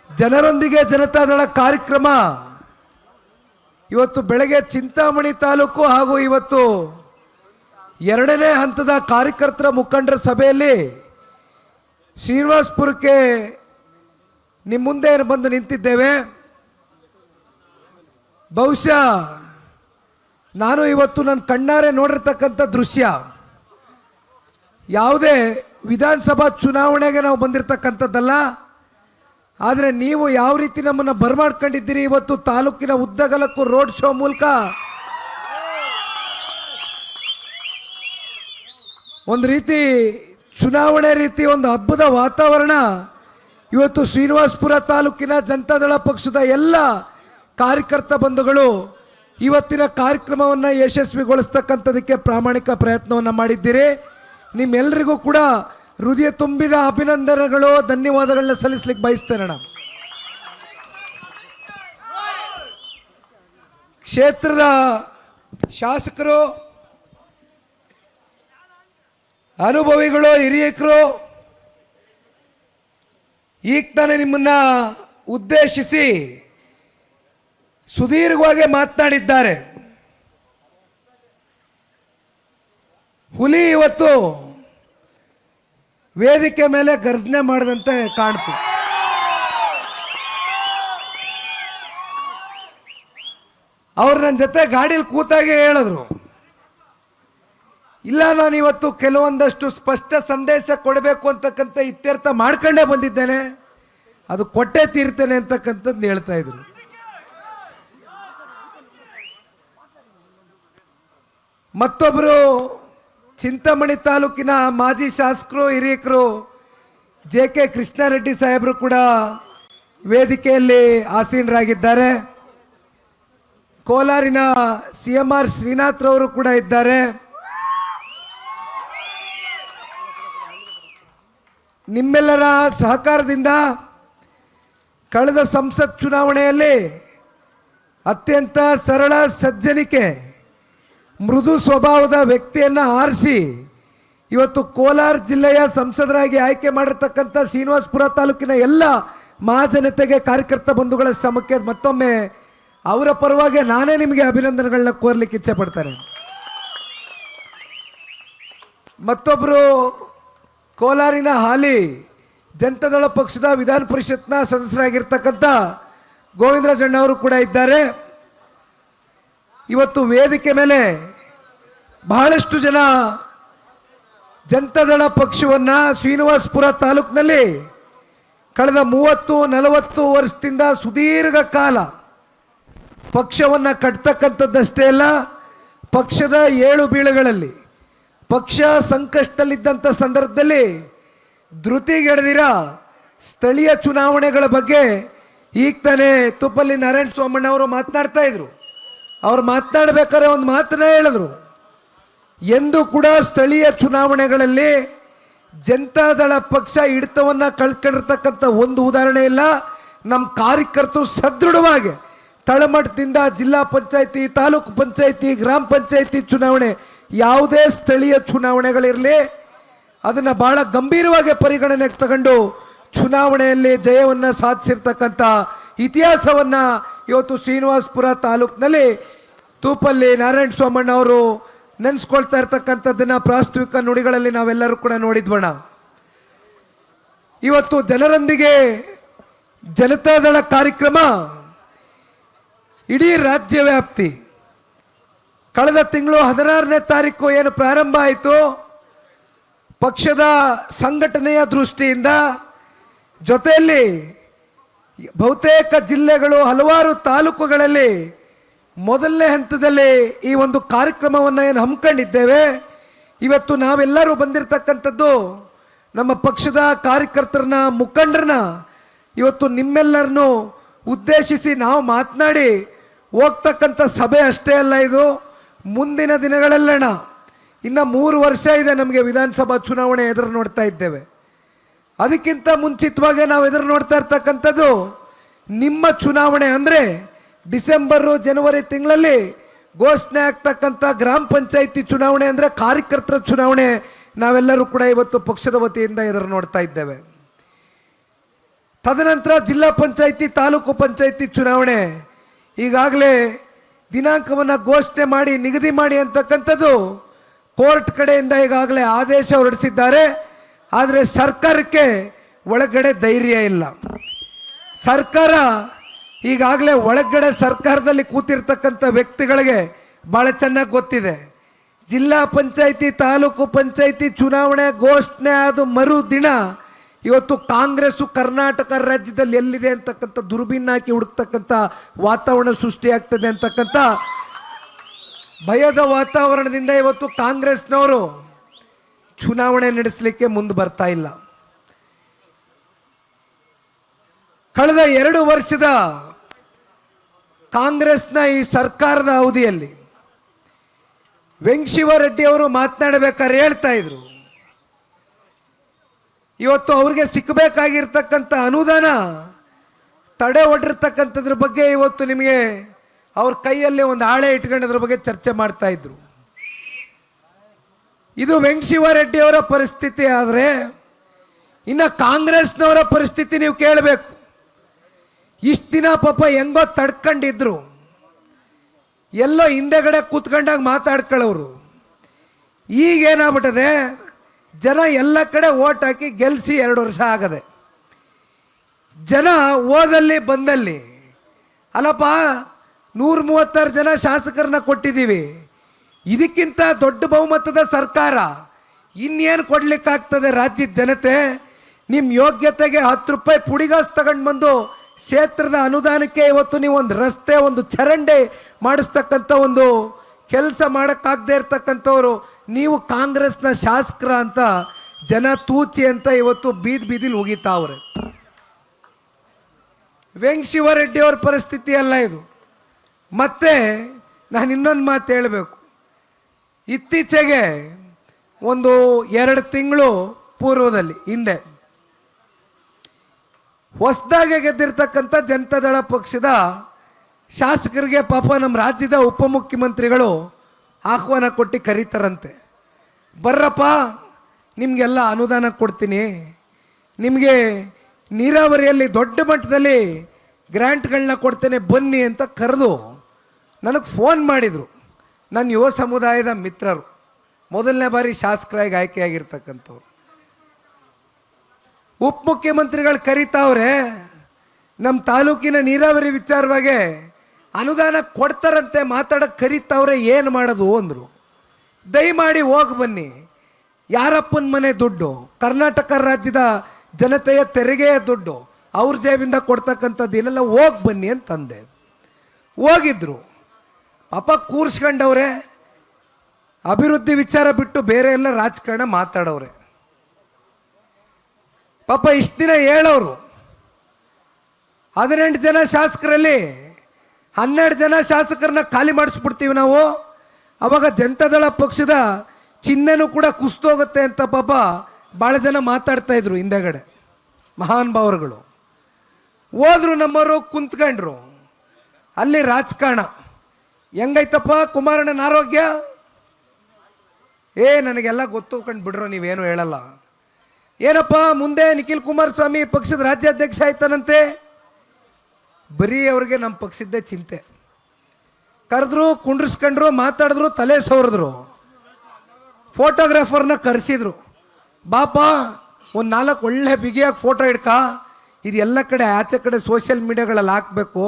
ಜನರೊಂದಿಗೆ ಜನತಾದಳ ಕಾರ್ಯಕ್ರಮ ಇವತ್ತು ಬೆಳಗ್ಗೆ ಚಿಂತಾಮಣಿ ತಾಲೂಕು ಹಾಗೂ ಇವತ್ತು ಎರಡನೇ ಹಂತದ ಕಾರ್ಯಕರ್ತರ ಮುಖಂಡರ ಸಭೆಯಲ್ಲಿ ಶ್ರೀನಿವಾಸಪುರಕ್ಕೆ ನಿಮ್ಮ ಮುಂದೆ ಬಂದು ನಿಂತಿದ್ದೇವೆ. ಬಹುಶಃ ನಾನು ಇವತ್ತು ನನ್ನ ಕಣ್ಣಾರೆ ನೋಡಿರ್ತಕ್ಕಂಥ ದೃಶ್ಯ, ಯಾವುದೇ ವಿಧಾನಸಭಾ ಚುನಾವಣೆಗೆ ನಾವು ಬಂದಿರತಕ್ಕಂಥದ್ದಲ್ಲ. ಆದರೆ ನೀವು ಯಾವ ರೀತಿ ನಮ್ಮನ್ನು ಬರಮಾಡ್ಕೊಂಡಿದ್ದೀರಿ, ಇವತ್ತು ತಾಲೂಕಿನ ಉದ್ದಗಲಕ್ಕೂ ರೋಡ್ ಶೋ ಮೂಲಕ ಒಂದು ರೀತಿ ಚುನಾವಣೆ ರೀತಿ ಒಂದು ಹಬ್ಬದ ವಾತಾವರಣ ಇವತ್ತು ಶ್ರೀನಿವಾಸಪುರ ತಾಲೂಕಿನ ಜನತಾದಳ ಪಕ್ಷದ ಎಲ್ಲ ಕಾರ್ಯಕರ್ತ ಬಂಧುಗಳು ಇವತ್ತಿನ ಕಾರ್ಯಕ್ರಮವನ್ನು ಯಶಸ್ವಿಗೊಳಿಸ್ತಕ್ಕಂಥದಕ್ಕೆ ಪ್ರಾಮಾಣಿಕ ಪ್ರಯತ್ನವನ್ನು ಮಾಡಿದ್ದೀರಿ. ನಿಮ್ಮೆಲ್ಲರಿಗೂ ಕೂಡ ಹೃದಯ ತುಂಬಿದ ಅಭಿನಂದನೆಗಳು, ಧನ್ಯವಾದಗಳನ್ನ ಸಲ್ಲಿಸಲಿಕ್ಕೆ ಬಯಸ್ತೇನೆ. ಕ್ಷೇತ್ರದ ಶಾಸಕರು, ಅನುಭವಿಗಳು, ಹಿರಿಯಕರು ಈಗ ತಾನೇ ನಿಮ್ಮನ್ನ ಉದ್ದೇಶಿಸಿ ಸುದೀರ್ಘವಾಗಿ ಮಾತನಾಡಿದ್ದಾರೆ. ಹುಲಿ ಇವತ್ತು ವೇದಿಕೆ ಮೇಲೆ ಗರ್ಜನೆ ಮಾಡದಂತೆ ಕಾಣ್ತು. ಅವ್ರು ನನ್ನ ಜೊತೆ ಗಾಡಿಯಲ್ಲಿ ಕೂತಾಗೆ ಹೇಳಿದ್ರು, ಇಲ್ಲ ನಾನು ಇವತ್ತು ಕೆಲವೊಂದಷ್ಟು ಸ್ಪಷ್ಟ ಸಂದೇಶ ಕೊಡಬೇಕು ಅಂತಕ್ಕಂಥ ಇತ್ಯರ್ಥ ಮಾಡ್ಕೊಂಡೇ ಬಂದಿದ್ದೇನೆ, ಅದು ಕೊಟ್ಟೆ ತೀರ್ತೇನೆ ಅಂತಕ್ಕಂಥದ್ದು ಹೇಳ್ತಾ ಇದ್ರು. ಮತ್ತೊಬ್ಬರು ಚಿಂತಾಮಣಿ ತಾಲೂಕಿನ ಮಾಜಿ ಶಾಸಕರು, ಹಿರಿಯಕರು JK ಕೃಷ್ಣಾರೆಡ್ಡಿ ಸಾಹೇಬರು ಕೂಡ ವೇದಿಕೆಯಲ್ಲಿ ಆಸೀನರಾಗಿದ್ದಾರೆ. ಕೋಲಾರಿನ CMR ಶ್ರೀನಾಥ್ ರವರು ಕೂಡ ಇದ್ದಾರೆ. ನಿಮ್ಮೆಲ್ಲರ ಸಹಕಾರದಿಂದ ಕಳೆದ ಸಂಸತ್ ಚುನಾವಣೆಯಲ್ಲಿ ಅತ್ಯಂತ ಸರಳ ಸಜ್ಜನಿಕೆ, ಮೃದು ಸ್ವಭಾವದ ವ್ಯಕ್ತಿಯನ್ನು ಆರಿಸಿ ಇವತ್ತು ಕೋಲಾರ ಜಿಲ್ಲೆಯ ಸಂಸದರಾಗಿ ಆಯ್ಕೆ ಮಾಡಿರ್ತಕ್ಕಂಥ ಶ್ರೀನಿವಾಸಪುರ ತಾಲೂಕಿನ ಎಲ್ಲ ಮಹಾಜನತೆಗೆ, ಕಾರ್ಯಕರ್ತ ಬಂಧುಗಳ ಶ್ರಮಕ್ಕೆ ಮತ್ತೊಮ್ಮೆ ಅವರ ಪರವಾಗಿ ನಾನೇ ನಿಮಗೆ ಅಭಿನಂದನೆಗಳನ್ನ ಕೋರ್ಲಿಕ್ಕೆ ಇಚ್ಛೆ ಪಡ್ತೇನೆ. ಮತ್ತೊಬ್ಬರು ಕೋಲಾರಿನ ಹಾಲಿ ಜನತಾದಳ ಪಕ್ಷದ ವಿಧಾನ ಪರಿಷತ್ನ ಸದಸ್ಯರಾಗಿರ್ತಕ್ಕಂಥ ಗೋವಿಂದರಾಜಣ್ಣ ಅವರು ಕೂಡ ಇದ್ದಾರೆ. ಇವತ್ತು ವೇದಿಕೆ ಮೇಲೆ ಬಹಳಷ್ಟು ಜನ ಜನತಾದಳ ಪಕ್ಷವನ್ನು ಶ್ರೀನಿವಾಸಪುರ ತಾಲೂಕಿನಲ್ಲಿ ಕಳೆದ 30-40 ವರ್ಷದಿಂದ ಸುದೀರ್ಘ ಕಾಲ ಪಕ್ಷವನ್ನು ಕಟ್ತಕ್ಕಂಥದ್ದಷ್ಟೇ ಅಲ್ಲ, ಪಕ್ಷದ ಏಳು ಬೀಳುಗಳಲ್ಲಿ ಪಕ್ಷ ಸಂಕಷ್ಟದಲ್ಲಿದ್ದಂಥ ಸಂದರ್ಭದಲ್ಲಿ ಧೃತಿಗೆಡದಿರ ಸ್ಥಳೀಯ ಚುನಾವಣೆಗಳ ಬಗ್ಗೆ ಈಗ ತಾನೇ ತುಪ್ಪಲ್ಲಿ ನಾರಾಯಣ ಸ್ವಾಮಣ್ಣ ಅವರು ಮಾತನಾಡ್ತಾ ಇದ್ರು. ಅವ್ರು ಮಾತನಾಡಬೇಕಾದ್ರೆ ಒಂದು ಮಾತನ್ನ ಹೇಳಿದ್ರು, ಎಂದು ಕೂಡ ಸ್ಥಳೀಯ ಚುನಾವಣೆಗಳಲ್ಲಿ ಜನತಾದಳ ಪಕ್ಷ ಹಿಡಿತವನ್ನು ಕಳ್ಕೊಂಡಿರ್ತಕ್ಕಂಥ ಒಂದು ಉದಾಹರಣೆ ಇಲ್ಲ. ನಮ್ಮ ಕಾರ್ಯಕರ್ತರು ಸದೃಢವಾಗಿ ತಳಮಟ್ಟದಿಂದ ಜಿಲ್ಲಾ ಪಂಚಾಯತಿ, ತಾಲೂಕು ಪಂಚಾಯತಿ, ಗ್ರಾಮ ಪಂಚಾಯತಿ ಚುನಾವಣೆ, ಯಾವುದೇ ಸ್ಥಳೀಯ ಚುನಾವಣೆಗಳಿರಲಿ ಅದನ್ನು ಬಹಳ ಗಂಭೀರವಾಗಿ ಪರಿಗಣನೆಗೆ ತಗೊಂಡು ಚುನಾವಣೆಯಲ್ಲಿ ಜಯವನ್ನು ಸಾಧಿಸಿರ್ತಕ್ಕಂಥ ಇತಿಹಾಸವನ್ನು ಇವತ್ತು ಶ್ರೀನಿವಾಸಪುರ ತಾಲೂಕಿನಲ್ಲಿ ತೂಪಲ್ಲಿ ನಾರಾಯಣ ಸ್ವಾಮಣ್ಣ ಅವರು ನೆನೆಸ್ಕೊಳ್ತಾ ಇರ್ತಕ್ಕಂಥದ್ದನ್ನು ಪ್ರಾಸ್ತಾವಿಕ ನುಡಿಗಳಲ್ಲಿ ನಾವೆಲ್ಲರೂ ಕೂಡ ನೋಡಿದ್ವಣ. ಇವತ್ತು ಜನರೊಂದಿಗೆ ಜನತಾದಳ ಕಾರ್ಯಕ್ರಮ ಇಡೀ ರಾಜ್ಯ ವ್ಯಾಪ್ತಿ ಕಳೆದ ತಿಂಗಳು 16ನೇ ತಾರೀಕು ಏನು ಪ್ರಾರಂಭ ಆಯಿತು, ಪಕ್ಷದ ಸಂಘಟನೆಯ ದೃಷ್ಟಿಯಿಂದ ಜೊತೆಯಲ್ಲಿ ಬಹುತೇಕ ಜಿಲ್ಲೆಗಳು, ಹಲವಾರು ತಾಲೂಕುಗಳಲ್ಲಿ ಮೊದಲನೇ ಹಂತದಲ್ಲಿ ಈ ಒಂದು ಕಾರ್ಯಕ್ರಮವನ್ನು ಏನು ಹಮ್ಮಿಕೊಂಡಿದ್ದೇವೆ. ಇವತ್ತು ನಾವೆಲ್ಲರೂ ಬಂದಿರತಕ್ಕಂಥದ್ದು ನಮ್ಮ ಪಕ್ಷದ ಕಾರ್ಯಕರ್ತರನ್ನ, ಮುಖಂಡರನ್ನ ಇವತ್ತು ನಿಮ್ಮೆಲ್ಲರನ್ನು ಉದ್ದೇಶಿಸಿ ನಾವು ಮಾತನಾಡಿ ಹೋಗ್ತಕ್ಕಂಥ ಸಭೆ ಅಷ್ಟೇ ಅಲ್ಲ, ಇದು ಮುಂದಿನ ದಿನಗಳಲ್ಲಣ ಇನ್ನು 3 ವರ್ಷ ಇದೆ ನಮಗೆ ವಿಧಾನಸಭಾ ಚುನಾವಣೆ ಎದುರು ನೋಡ್ತಾ ಇದ್ದೇವೆ. ಅದಕ್ಕಿಂತ ಮುಂಚಿತವಾಗಿ ನಾವು ಎದುರು ನೋಡ್ತಾ ಇರ್ತಕ್ಕಂಥದ್ದು ನಿಮ್ಮ ಚುನಾವಣೆ. ಅಂದರೆ ಡಿಸೆಂಬರು ಜನವರಿ ತಿಂಗಳಲ್ಲಿ ಘೋಷಣೆ ಆಗ್ತಕ್ಕಂಥ ಗ್ರಾಮ ಪಂಚಾಯಿತಿ ಚುನಾವಣೆ, ಅಂದರೆ ಕಾರ್ಯಕರ್ತರ ಚುನಾವಣೆ ನಾವೆಲ್ಲರೂ ಕೂಡ ಇವತ್ತು ಪಕ್ಷದ ವತಿಯಿಂದ ಎದುರು ನೋಡ್ತಾ ಇದ್ದೇವೆ. ತದನಂತರ ಜಿಲ್ಲಾ ಪಂಚಾಯಿತಿ ತಾಲೂಕು ಪಂಚಾಯಿತಿ ಚುನಾವಣೆ ಈಗಾಗಲೇ ದಿನಾಂಕವನ್ನು ಘೋಷಣೆ ಮಾಡಿ ನಿಗದಿ ಮಾಡಿ ಅಂತಕ್ಕಂಥದ್ದು ಕೋರ್ಟ್ ಕಡೆಯಿಂದ ಈಗಾಗಲೇ ಆದೇಶ ಹೊರಡಿಸಿದ್ದಾರೆ. ಆದರೆ ಸರ್ಕಾರಕ್ಕೆ ಒಳಗಡೆ ಧೈರ್ಯ ಇಲ್ಲ. ಸರ್ಕಾರ ಈಗಾಗಲೇ ಒಳಗಡೆ ಸರ್ಕಾರದಲ್ಲಿ ಕೂತಿರ್ತಕ್ಕಂಥ ವ್ಯಕ್ತಿಗಳಿಗೆ ಭಾಳ ಚೆನ್ನಾಗಿ ಗೊತ್ತಿದೆ. ಜಿಲ್ಲಾ ಪಂಚಾಯಿತಿ ತಾಲೂಕು ಪಂಚಾಯಿತಿ ಚುನಾವಣೆ ಘೋಷಣೆ ಆದ ಮರುದಿನ ಇವತ್ತು ಕಾಂಗ್ರೆಸ್ಸು ಕರ್ನಾಟಕ ರಾಜ್ಯದಲ್ಲಿ ಎಲ್ಲಿದೆ ಅಂತಕ್ಕಂಥ ದುರ್ಬಿನ್ ಹಾಕಿ ಹುಡುಕ್ತಕ್ಕಂಥ ವಾತಾವರಣ ಸೃಷ್ಟಿಯಾಗ್ತದೆ ಅಂತಕ್ಕಂಥ ಭಯದ ವಾತಾವರಣದಿಂದ ಇವತ್ತು ಕಾಂಗ್ರೆಸ್ನವರು ಚುನಾವಣೆ ನಡೆಸಲಿಕ್ಕೆ ಮುಂದೆ ಬರ್ತಾ ಇಲ್ಲ. ಕಳೆದ 2 ವರ್ಷದ ಕಾಂಗ್ರೆಸ್ನ ಈ ಸರ್ಕಾರದ ಅವಧಿಯಲ್ಲಿ ವೆಂಕಟಶಿವರೆಡ್ಡಿ ಅವರು ಮಾತನಾಡಬೇಕಾದ್ರೆ ಹೇಳ್ತಾ ಇದ್ರು, ಇವತ್ತು ಅವ್ರಿಗೆ ಸಿಕ್ಕಬೇಕಾಗಿರ್ತಕ್ಕಂಥ ಅನುದಾನ ತಡೆ ಹೊಡಿರ್ತಕ್ಕಂಥದ್ರ ಬಗ್ಗೆ ಇವತ್ತು ನಿಮಗೆ ಅವ್ರ ಕೈಯಲ್ಲಿ ಒಂದು ಹಾಳೆ ಇಟ್ಕೊಂಡದ್ರ ಬಗ್ಗೆ ಚರ್ಚೆ ಮಾಡ್ತಾ ಇದ್ರು. ಇದು ವೆಂಕಟಶಿವರೆಡ್ಡಿ ಅವರ ಪರಿಸ್ಥಿತಿ. ಆದರೆ ಇನ್ನು ಕಾಂಗ್ರೆಸ್ನವರ ಪರಿಸ್ಥಿತಿ ನೀವು ಕೇಳಬೇಕು. ಇಷ್ಟು ದಿನ ಪಾಪ ಹೆಂಗೋ ತಡ್ಕೊಂಡಿದ್ರು, ಎಲ್ಲೋ ಹಿಂದೆಗಡೆ ಕೂತ್ಕೊಂಡಾಗ ಮಾತಾಡ್ಕೊಳ್ಳೋರು. ಈಗೇನಾಗ್ಬಿಟ್ಟದೆ, ಜನ ಎಲ್ಲ ಕಡೆ ಓಟ್ ಹಾಕಿ ಗೆಲ್ಲಿಸಿ 2 ವರ್ಷ ಆಗದೆ. ಜನ ಓದಲ್ಲಿ ಬಂದಲ್ಲಿ ಅಲ್ಲಪ್ಪ 136 ಜನ ಶಾಸಕರನ್ನ ಕೊಟ್ಟಿದ್ದೀವಿ, ಇದಕ್ಕಿಂತ ದೊಡ್ಡ ಬಹುಮತದ ಸರ್ಕಾರ ಇನ್ನೇನು ಕೊಡ್ಲಿಕ್ಕಾಗ್ತದೆ ರಾಜ್ಯದ ಜನತೆ? ನಿಮ್ಮ ಯೋಗ್ಯತೆಗೆ 10 ರೂಪಾಯಿ ಪುಡಿಗಾಸ್ ತಗೊಂಡು ಬಂದು ಕ್ಷೇತ್ರದ ಅನುದಾನಕ್ಕೆ ಇವತ್ತು ನೀವು ಒಂದು ರಸ್ತೆ ಒಂದು ಚರಂಡಿ ಮಾಡಿಸ್ತಕ್ಕಂಥ ಒಂದು ಕೆಲಸ ಮಾಡೋಕ್ಕಾಗದೇ ಇರ್ತಕ್ಕಂಥವ್ರು ನೀವು ಕಾಂಗ್ರೆಸ್ನ ಶಾಸಕರ ಅಂತ ಜನ ತೂಚಿ ಅಂತ ಇವತ್ತು ಬೀದಿಲಿ ಉಗಿತಾವ್ರೆ. ವೆಂಕಟಶಿವರೆಡ್ಡಿ ಅವ್ರ ಪರಿಸ್ಥಿತಿ ಅಲ್ಲ ಇದು. ಮತ್ತೆ ನಾನು ಇನ್ನೊಂದು ಮಾತು ಹೇಳಬೇಕು. ಇತ್ತೀಚೆಗೆ ಒಂದು 2 ತಿಂಗಳು ಪೂರ್ವದಲ್ಲಿ ಹಿಂದೆ ಹೊಸದಾಗಿ ಗೆದ್ದಿರ್ತಕ್ಕಂಥ ಜನತಾದಳ ಪಕ್ಷದ ಶಾಸಕರಿಗೆ ಪಾಪ ನಮ್ಮ ರಾಜ್ಯದ ಉಪಮುಖ್ಯಮಂತ್ರಿಗಳು ಆಹ್ವಾನ ಕೊಟ್ಟು ಕರೀತಾರಂತೆ. ಬರ್ರಪ್ಪ, ನಿಮಗೆಲ್ಲ ಅನುದಾನ ಕೊಡ್ತೀನಿ, ನಿಮಗೆ ನೀರಾವರಿಯಲ್ಲಿ ದೊಡ್ಡ ಮಟ್ಟದಲ್ಲಿ ಗ್ರ್ಯಾಂಟ್ಗಳನ್ನ ಕೊಡ್ತೇನೆ ಬನ್ನಿ ಅಂತ ಕರೆದು ನನಗೆ ಫೋನ್ ಮಾಡಿದರು. ನನ್ನ ಯುವ ಸಮುದಾಯದ ಮಿತ್ರರು, ಮೊದಲನೇ ಬಾರಿ ಶಾಸಕರಾಗಿ ಆಯ್ಕೆಯಾಗಿರ್ತಕ್ಕಂಥವ್ರು. ಉಪಮುಖ್ಯಮಂತ್ರಿಗಳು ಕರೀತಾವ್ರೆ, ನಮ್ಮ ತಾಲೂಕಿನ ನೀರಾವರಿ ವಿಚಾರವಾಗಿ ಅನುದಾನ ಕೊಡ್ತಾರಂತೆ, ಮಾತಾಡೋಕ್ಕೆ ಕರೀತಾವ್ರೆ, ಏನು ಮಾಡೋದು ಅಂದರು. ದಯಮಾಡಿ ಹೋಗಿ ಬನ್ನಿ, ಯಾರಪ್ಪನ ಮನೆ ದುಡ್ಡು, ಕರ್ನಾಟಕ ರಾಜ್ಯದ ಜನತೆಯ ತೆರಿಗೆಯ ದುಡ್ಡು, ಅವ್ರ ಜೇಬಿಂದ ಕೊಡ್ತಕ್ಕಂಥದ್ದು ಏನೆಲ್ಲ, ಹೋಗಿ ಬನ್ನಿ ಅಂತಂದೆ. ಹೋಗಿದ್ರು. ಪಾಪ ಕೂರ್ಸ್ಕೊಂಡವ್ರೆ, ಅಭಿವೃದ್ಧಿ ವಿಚಾರ ಬಿಟ್ಟು ಬೇರೆ ಎಲ್ಲ ರಾಜಕಾರಣ ಮಾತಾಡೋರೆ. ಪಾಪ ಇಷ್ಟು ದಿನ ಹೇಳೋರು 18 ಜನ ಶಾಸಕರಲ್ಲಿ 12 ಜನ ಶಾಸಕರನ್ನ ಖಾಲಿ ಮಾಡಿಸ್ಬಿಡ್ತೀವಿ ನಾವು, ಅವಾಗ ಜನತಾದಳ ಪಕ್ಷದ ಚಿಹ್ನೆನೂ ಕೂಡ ಕುಸಿದೋಗುತ್ತೆ ಅಂತ ಪಾಪ ಭಾಳ ಜನ ಮಾತಾಡ್ತಾ ಇದ್ರು ಹಿಂದೆಗಡೆ. ಮಹಾನ್ ಭಾವರುಗಳು ಹೋದ್ರು, ನಮ್ಮವರು ಕುಂತ್ಕೊಂಡ್ರು. ಅಲ್ಲಿ ರಾಜಕಾರಣ ಹೆಂಗೈತಪ್ಪ ಕುಮಾರಣ್ಣನ ಆರೋಗ್ಯ? ನನಗೆಲ್ಲ ಗೊತ್ತು ಕಂಡು ಬಿಡ್ರೋ, ನೀವೇನು ಹೇಳಲ್ಲ. ಏನಪ್ಪ ಮುಂದೆ ನಿಖಿಲ್ ಕುಮಾರಸ್ವಾಮಿ ಪಕ್ಷದ ರಾಜ್ಯಾಧ್ಯಕ್ಷ ಆಯ್ತಾನಂತೆ? ಬರೀ ಅವ್ರಿಗೆ ನಮ್ಮ ಪಕ್ಷದ್ದೇ ಚಿಂತೆ. ಕರೆದ್ರು, ಕುಂಡ್ರಿಸ್ಕೊಂಡ್ರು, ಮಾತಾಡಿದ್ರು, ತಲೆ ಸವರಿದ್ರು. ಫೋಟೋಗ್ರಾಫರ್ನ ಕರೆಸಿದ್ರು, ಬಾಪ ಒಂದು 4 ಒಳ್ಳೆ ಬಿಗಿಯಾಗಿ ಫೋಟೋ ಹಿಡ್ಕ, ಇದು ಎಲ್ಲ ಕಡೆ ಆಚೆ ಕಡೆ ಸೋಷಿಯಲ್ ಮೀಡಿಯಾಗಳಲ್ಲಿ ಹಾಕಬೇಕು,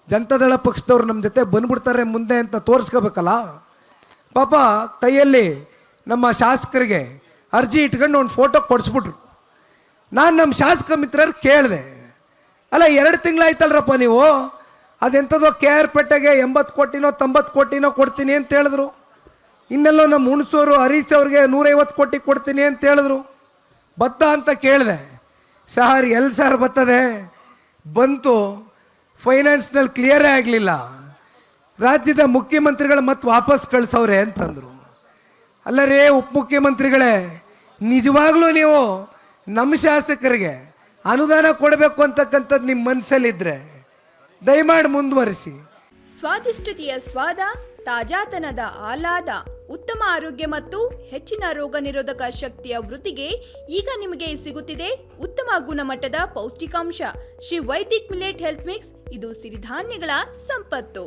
ಜನತಾದಳ ಪಕ್ಷದವ್ರು ನಮ್ಮ ಜೊತೆ ಬಂದ್ಬಿಡ್ತಾರೆ ಮುಂದೆ ಅಂತ ತೋರಿಸ್ಕೋಬೇಕಲ್ಲ. ಪಾಪ ಕೈಯಲ್ಲಿ ನಮ್ಮ ಶಾಸಕರಿಗೆ ಅರ್ಜಿ ಇಟ್ಕೊಂಡು ಒಂದು ಫೋಟೋ ಕೊಡಿಸ್ಬಿಟ್ರು. ನಾನು ನಮ್ಮ ಶಾಸಕ ಮಿತ್ರರು ಕೇಳಿದೆ, ಅಲ್ಲ 2 ತಿಂಗಳಾಯ್ತಲ್ರಪ್ಪ ನೀವು, ಅದೆಂಥದೋ KR ಪೇಟೆಗೆ 80 ಕೋಟಿನೋ 90 ಕೋಟಿನೋ ಕೊಡ್ತೀನಿ ಅಂತ ಹೇಳಿದ್ರು, ಇನ್ನೆಲ್ಲೋ ನಮ್ಮ ಹುಣಸೂರು ಹರೀಶ್ ಅವ್ರಿಗೆ 150 ಕೋಟಿ ಕೊಡ್ತೀನಿ ಅಂತ ಹೇಳಿದ್ರು, ಬತ್ತ ಅಂತ ಕೇಳಿದೆ. ಸರ್ ಎಲ್ಲಿ ಸರ್ ಬರ್ತದೆ, ಬಂತು ಫೈನಾನ್ಸ್ನಲ್ಲಿ ಕ್ಲಿಯರೇ ಆಗಲಿಲ್ಲ, ರಾಜ್ಯದ ಮುಖ್ಯಮಂತ್ರಿಗಳು ಮತ್ತೆ ವಾಪಸ್ ಕಳಿಸವ್ರೆ ಅಂತಂದರು. ಅಲ್ಲರೇ ಉಪಮುಖ್ಯಮಂತ್ರಿಗಳೇ, ನಿಜವಾಗ್ಲೂ ನೀವು ನಮ್ಮ ಶಾಸಕರಿಗೆ ಅನುದಾನ ಕೊಡಬೇಕು ಅಂತಕ್ಕಂಥದ್ದು ನಿಮ್ಮ ಮನಸ್ಸಲ್ಲಿದ್ದರೆ ದಯಮಾಡಿ ಮುಂದುವರಿಸಿ. ಸ್ವಾದಿಷ್ಟತೆಯ ಸ್ವಾದ ತಾಜಾತನದ ಆಹ್ಲಾದ, ಉತ್ತಮ ಆರೋಗ್ಯ ಮತ್ತು ಹೆಚ್ಚಿನ ರೋಗ ನಿರೋಧಕ ಶಕ್ತಿಯ ವೃದ್ಧಿಗೆ ಈಗ ನಿಮಗೆ ಸಿಗುತ್ತಿದೆ ಉತ್ತಮ ಗುಣಮಟ್ಟದ ಪೌಷ್ಟಿಕಾಂಶ. Shri Vaidik millet health mix, ಇದು ಸಿರಿಧಾನ್ಯಗಳ ಸಂಪತ್ತು.